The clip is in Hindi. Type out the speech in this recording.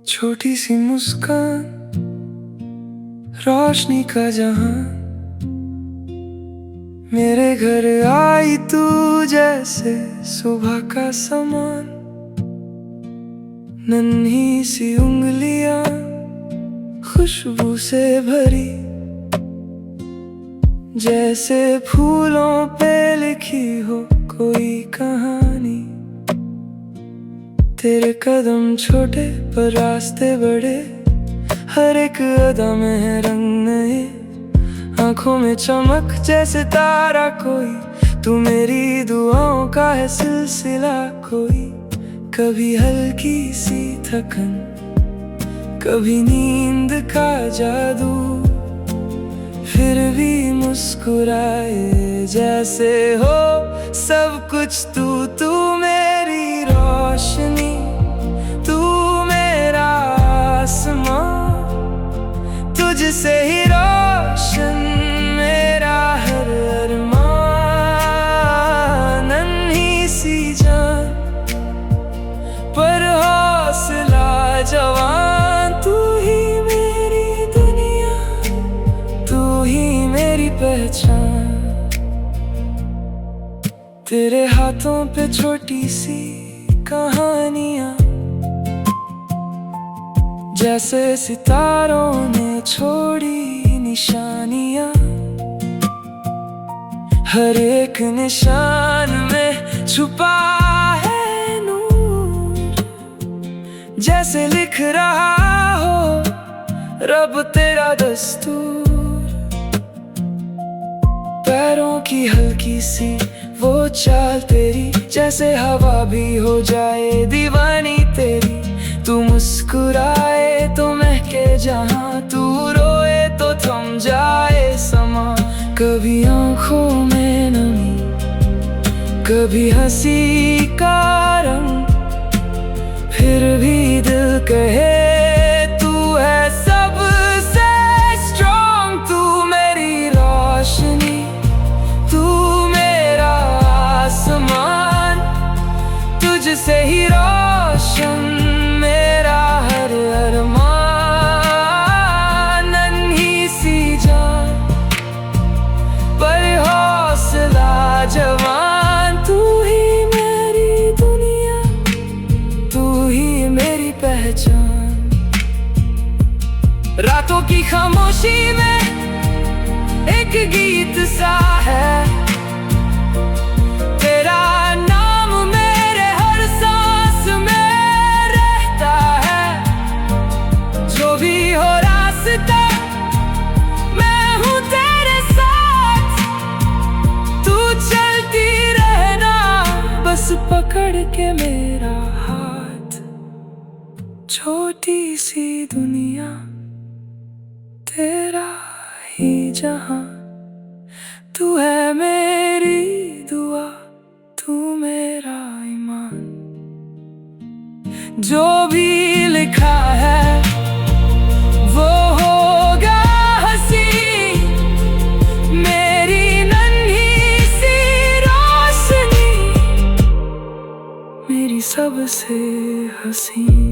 छोटी सी मुस्कान, रोशनी का जहां, मेरे घर आई तू जैसे सुबह का समान। नन्ही सी उंगलियां खुशबू से भरी, जैसे फूलों पे लिखी हो कोई कहानी। तेरे कदम छोटे पर रास्ते बड़े, हर एक अदा में है रंग नए। आंखों में चमक जैसे तारा कोई, तू मेरी दुआओं का है सिलसिला कोई। कभी हल्की सी थकन, कभी नींद का जादू, फिर भी मुस्कुराए जैसे हो सब कुछ तू। तू मेरी रोशनी, तू मेरा आसमां, तुझसे ही रोशन मेरा हर अरमान। नन्ही सी जान पर हौसला जवान, तू ही मेरी दुनिया, तू ही मेरी पहचान। तेरे हाथों पे छोटी सी कहानियां, जैसे सितारों ने छोड़ी निशानियां। हर एक निशान में छुपा है नूर, जैसे लिख रहा हो रब तेरा दस्तूर। पैरों की हल्की सी वो चाल तेरी, जैसे हवा भी हो जाए दीवानी तेरी। तू मुस्कुराए तो महके जहां, तू रोए तो थम जाए समा। कभी आंखों में नमी, कभी हंसी का रंग, फिर भी दिल कहे तू है सबसे स्ट्रॉन्ग। तू मेरी रोशनी, तू मेरा आसमान, तुझसे ही रोशन मेरा हर अरमान। नन्ही सी जान पर हौसला जवान, तू ही मेरी दुनिया, तू ही मेरी पहचान। रातों की खामोशी में एक गीत सा है, तेरा नाम मेरे हर सांस में रहता है। जो भी हो रास्ता मैं हूँ तेरे साथ, तू चलती रहना बस पकड़ के मेरा हाथ। छोटी सी दुनिया, तेरा ही जहां, तू है मेरी दुआ, तू मेरा ईमान। जो भी लिखा है वो होगा हंसी, मेरी नन्ही सी रोशनी, मेरी सबसे हसीन।